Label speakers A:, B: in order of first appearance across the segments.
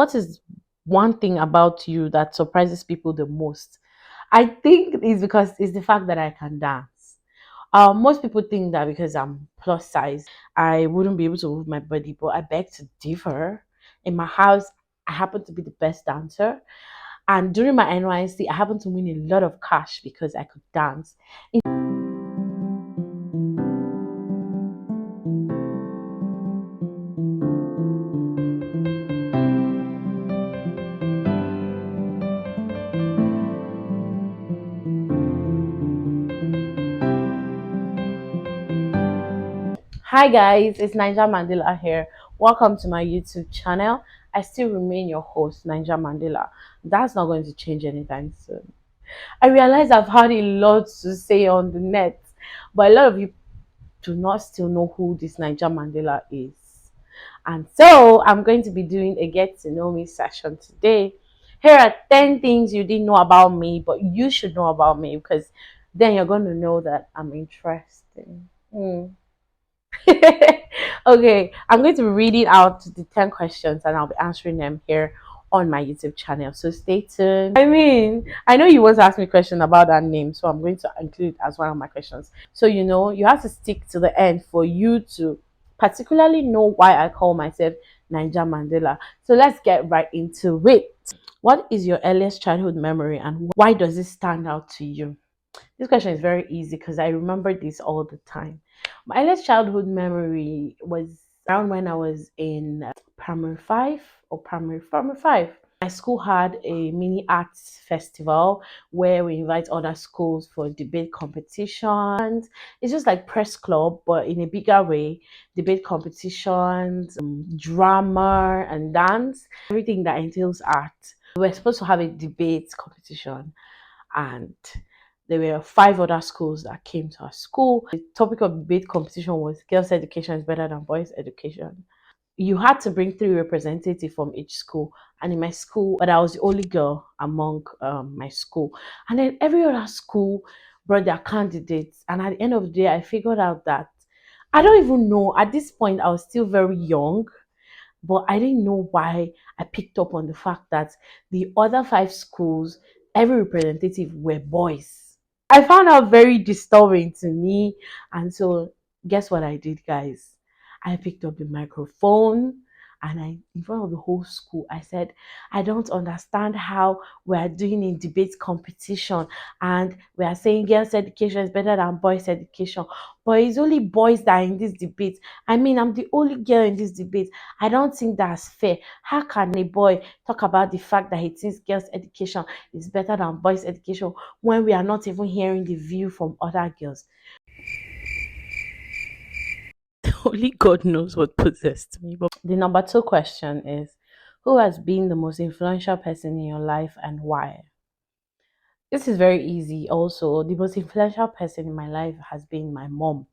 A: What is one thing about you that surprises people the most? I think it's because it's the fact that I can dance. Most people think that because I'm plus size, I wouldn't be able to move my body, but I beg to differ. In my house, I happen to be the best dancer. And during my NYC, I happened to win a lot of cash because I could dance. Hi guys, it's Ninja Mandela here. Welcome to my YouTube channel. I still remain your host, Ninja Mandela. That's not going to change anytime soon. I realize I've had a lot to say on the net, but a lot of you do not still know who this Ninja Mandela is. And so I'm going to be doing a get to know me session today. Here are 10 things you didn't know about me, but you should know about me because then you're going to know that I'm interesting. Okay, I'm going to be reading out the 10 questions and I'll be answering them here on my YouTube channel. So stay tuned. I know you want to ask me a question about that name, so I'm going to include it as one of my questions. So, you have to stick to the end for you to particularly know why I call myself Ninja Mandela. So let's get right into it. What is your earliest childhood memory and why does it stand out to you? This question is very easy because I remember this all the time. My earliest childhood memory was around when I was in primary five or primary five. My school had a mini arts festival where we invite other schools for debate competitions. It's just like press club, but in a bigger way. Debate competitions, drama and dance, everything that entails art. We were supposed to have a debate competition, and there were five other schools that came to our school. The topic of debate competition was girls' education is better than boys' education. You had to bring three representatives from each school. And in my school, but I was the only girl among my school. And then every other school brought their candidates. And at the end of the day, I figured out that I don't even know. At this point, I was still very young, but I didn't know why I picked up on the fact that the other five schools, every representative were boys. I found out very disturbing to me. And so, guess what I did, guys? I picked up the microphone and in front of the whole school, I said, I don't understand how we are doing in debate competition and we are saying girls' education is better than boys' education. But it's only boys that are in this debate. I mean, I'm the only girl in this debate. I don't think that's fair. How can a boy talk about the fact that he thinks girls' education is better than boys' education when we are not even hearing the view from other girls? Only God knows what possessed me. But the number two question is, who has been the most influential person in your life and why? This is very easy. Also, the most influential person in my life has been my mom.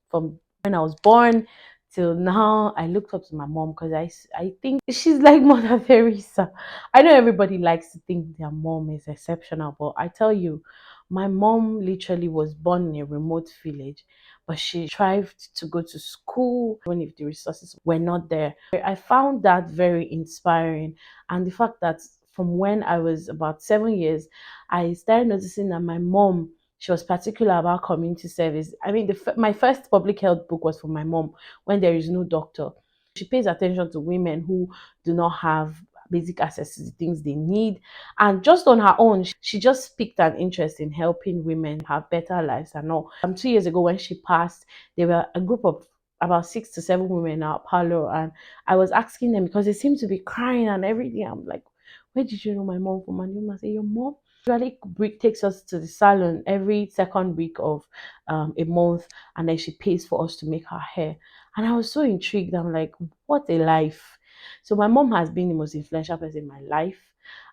A: From when I was born till now, I looked up to my mom because I think she's like Mother Teresa. I know everybody likes to think their mom is exceptional, but I tell you, my mom literally was born in a remote village, but she strived to go to school even if the resources were not there. I found that very inspiring, and the fact that from when I was about 7 years, I started noticing that my mom, she was particular about community service. I mean, my first public health book was for my mom, When There Is No Doctor. She pays attention to women who do not have basic access to the things they need. And just on her own, she just picked an interest in helping women have better lives and all. 2 years ago, when she passed, there were a group of about 6 to 7 women in our parlor, and I was asking them because they seemed to be crying and everything. I'm like, where did you know my mom from? And you must say, your mom usually takes us to the salon every second week of a month, and then she pays for us to make her hair. And I was so intrigued. I'm like, what a life. So my mom has been the most influential person in my life,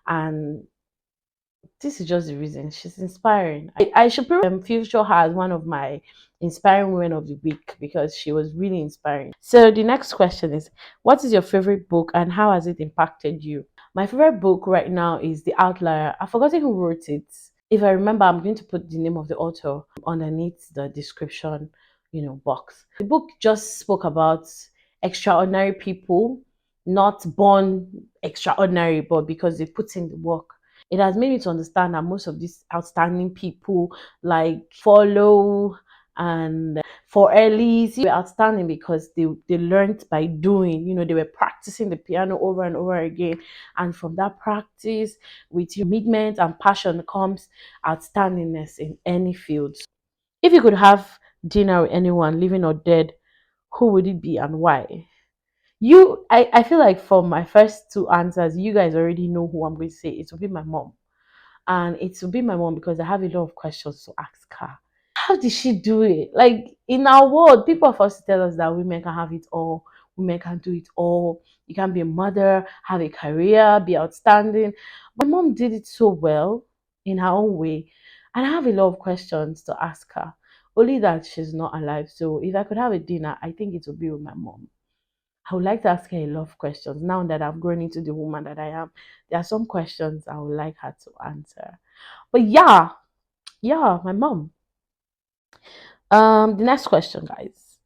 A: and this is just the reason. She's inspiring. I should probably feature her as one of my inspiring women of the week because she was really inspiring. So the next question is, what is your favorite book and how has it impacted you? My favorite book right now is The Outlier. I've forgotten who wrote it. If I remember, I'm going to put the name of the author underneath the description, box. The book just spoke about extraordinary people not born extraordinary, but because they put in the work. It has made me to understand that most of these outstanding people like follow and for Ellis were outstanding because they learned by doing. They were practicing the piano over and over again, and from that practice, with commitment and passion comes outstandingness in any field. If you could have dinner with anyone, living or dead, who would it be and why? I feel like for my first two answers, you guys already know who I'm going to say. It will be my mom. And it will be my mom because I have a lot of questions to ask her. How did she do it? Like in our world, people are forced to tell us that women can have it all, women can do it all. You can be a mother, have a career, be outstanding. But my mom did it so well in her own way. And I have a lot of questions to ask her. Only that she's not alive. So if I could have a dinner, I think it would be with my mom. I would like to ask her a lot of questions. Now that I've grown into the woman that I am, there are some questions I would like her to answer. But yeah, my mom. The next question, guys.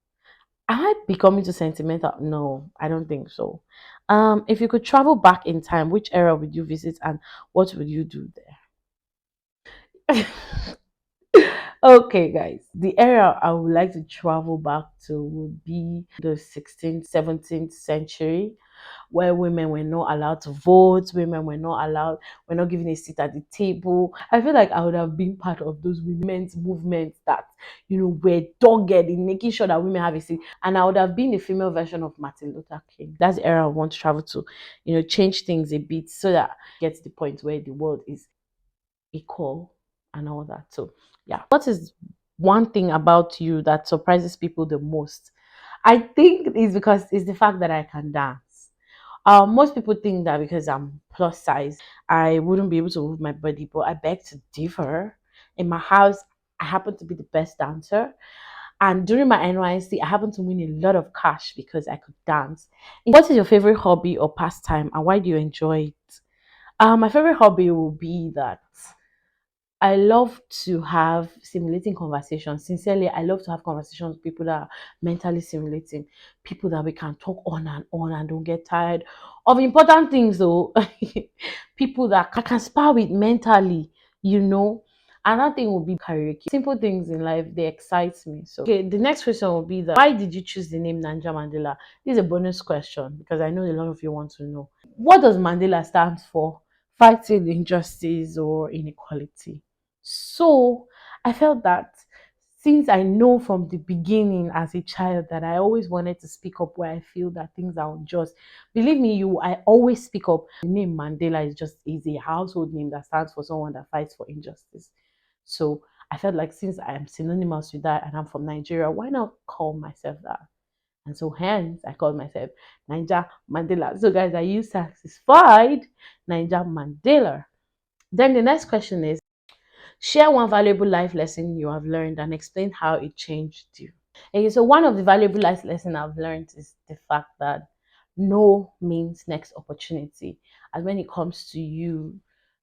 A: Am I becoming too sentimental? No, I don't think so. If you could travel back in time, which era would you visit and what would you do there? Okay, guys. The era I would like to travel back to would be the 16th, 17th century, where women were not allowed to vote, women were not given a seat at the table. I feel like I would have been part of those women's movements that, were dogged in making sure that women have a seat. And I would have been the female version of Martin Luther King. That's the era I want to travel to, change things a bit so that gets the point where the world is equal and all that. So, yeah. What is one thing about you that surprises people the most? I think it's because it's the fact that I can dance. Most people think that because I'm plus size, I wouldn't be able to move my body, but I beg to differ. In my house, I happen to be the best dancer. And during my NYC, I happened to win a lot of cash because I could dance. What is your favorite hobby or pastime, and why do you enjoy it? My favorite hobby will be that I love to have stimulating conversations. Sincerely, I love to have conversations with people that are mentally stimulating, people that we can talk on and don't get tired of important things, though. People that I can spar with mentally. Another thing will be karaoke. Simple things in life, they excite me. So, okay, the next question will be that why did you choose the name Nanja Mandela? This is a bonus question because I know a lot of you want to know. What does Mandela stand for? Fighting injustice or inequality. So I felt that since I know from the beginning as a child that I always wanted to speak up where I feel that things are unjust. Believe me, I always speak up. The name Mandela is a household name that stands for someone that fights for injustice. So I felt like since I am synonymous with that and I'm from Nigeria, why not call myself that? And so hence I called myself Ninja Mandela. So guys, are you satisfied? Ninja Mandela. Then the next question is share one valuable life lesson you have learned and explain how it changed you. Okay, so one of the valuable life lessons I've learned is the fact that no means next opportunity. And when it comes to you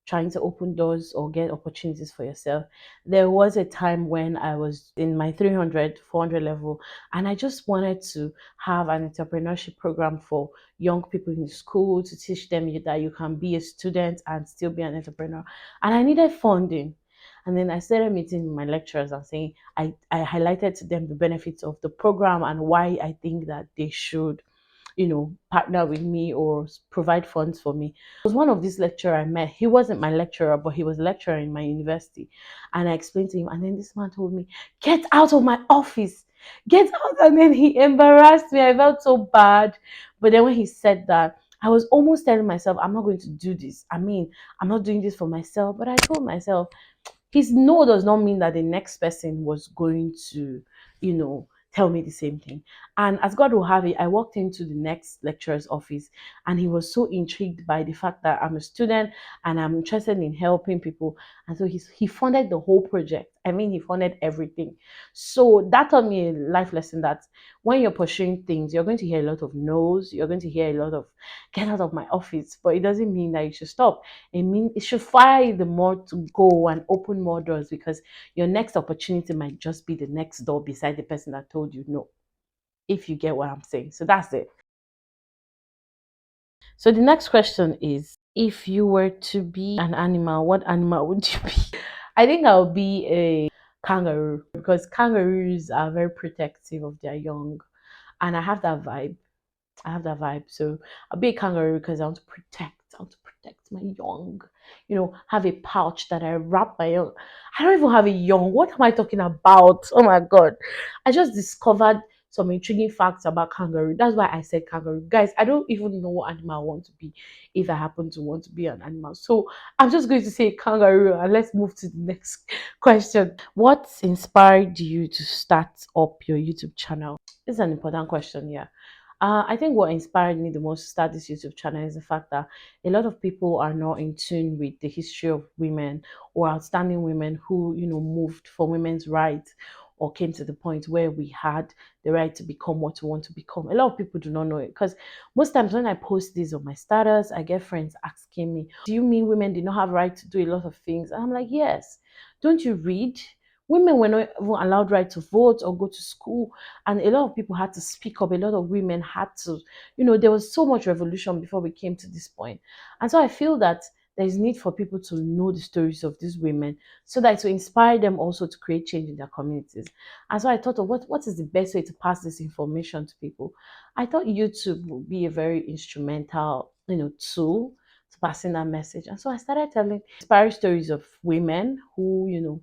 A: trying to open doors or get opportunities for yourself, there was a time when I was in my 300, 400 level, and I just wanted to have an entrepreneurship program for young people in school to teach them that you can be a student and still be an entrepreneur. And I needed funding. And then I started meeting my lecturers and saying, I highlighted to them the benefits of the program and why I think that they should, partner with me or provide funds for me. It was one of these lecturer I met. He wasn't my lecturer, but he was a lecturer in my university. And I explained to him, and then this man told me, get out of my office. Get out. And then he embarrassed me. I felt so bad. But then when he said that, I was almost telling myself, I'm not going to do this. I mean, I'm not doing this for myself. But I told myself, his no does not mean that the next person was going to, you know, tell me the same thing. And as God will have it, I walked into the next lecturer's office and he was so intrigued by the fact that I'm a student and I'm interested in helping people. And so he funded the whole project. I mean, he funded everything. So that taught me a life lesson that when you're pursuing things, you're going to hear a lot of no's, you're going to hear a lot of get out of my office, but it doesn't mean that you should stop. It should fire you the more to go and open more doors because your next opportunity might just be the next door beside the person that told you no, if you get what I'm saying. So that's it. So the next question is, if you were to be an animal, what animal would you be? I think I'll be a kangaroo because kangaroos are very protective of their young, and I have that vibe. I have that vibe. So I'll be a kangaroo because I want to protect. I want to protect my young. Have a pouch that I wrap my young. I don't even have a young. What am I talking about? Oh my god! I just discovered some intriguing facts about kangaroo. That's why I said kangaroo. Guys, I don't even know what animal I want to be if I happen to want to be an animal. So I'm just going to say kangaroo and let's move to the next question. What inspired you to start up your YouTube channel? This is an important question, yeah. I think what inspired me the most to start this YouTube channel is the fact that a lot of people are not in tune with the history of women or outstanding women who, moved for women's rights or came to the point where we had the right to become what we want to become. A lot of people do not know it because most times when I post this on my status, I get friends asking me, "Do you mean women did not have right to do a lot of things?" And I'm like, "Yes. Don't you read? Women were not even allowed right to vote or go to school, and a lot of people had to speak up. A lot of women had to, there was so much revolution before we came to this point. And so I feel that there is need for people to know the stories of these women so that to inspire them also to create change in their communities. And so I thought of what is the best way to pass this information to people. I thought YouTube would be a very instrumental, tool to passing that message. And so I started telling inspiring stories of women who,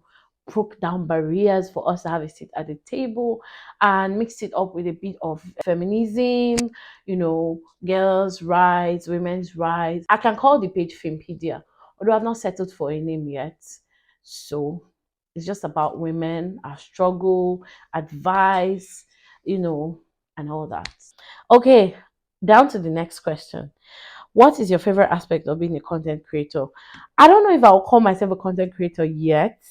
A: broke down barriers for us to have a seat at the table and mixed it up with a bit of feminism, girls' rights, women's rights. I can call the page Fempedia, although I've not settled for a name yet. So it's just about women, our struggle, advice, and all that. Okay, down to the next question. What is your favorite aspect of being a content creator? I don't know if I'll call myself a content creator yet.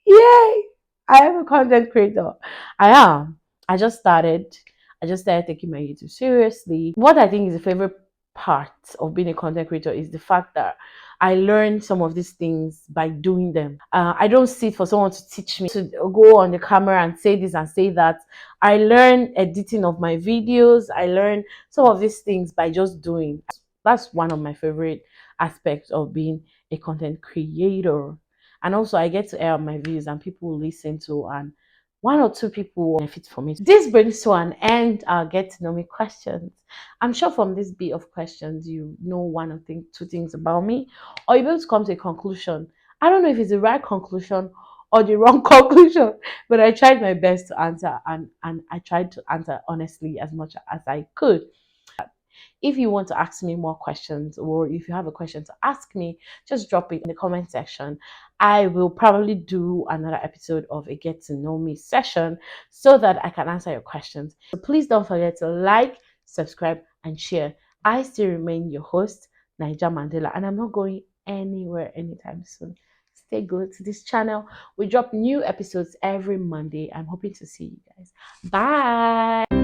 A: Yay! I am a content creator. I am. I just started. I just started taking my YouTube seriously. What I think is the favorite part of being a content creator is the fact that I learned some of these things by doing them. I don't sit for someone to teach me to go on the camera and say this and say that. I learn editing of my videos. I learn some of these things by just doing. That's one of my favorite aspects of being a content creator. And also I get to air my views and people will listen to, and one or two people will benefit from it. This brings to an end our get to know me questions. I'm sure from this bit of questions you know one or two things about me, or you're able to come to a conclusion. I don't know if it's the right conclusion or the wrong conclusion, but I tried my best to answer, and I tried to answer honestly as much as I could. If you want to ask me more questions, or if you have a question to ask me, just drop it in the comment section. I will probably do another episode of a get to know me session so that I can answer your questions. So please don't forget to like, subscribe, and share. I still remain your host, Naija Mandela, and I'm not going anywhere anytime soon. Stay glued to this channel. We drop new episodes every Monday. I'm hoping to see you guys. Bye.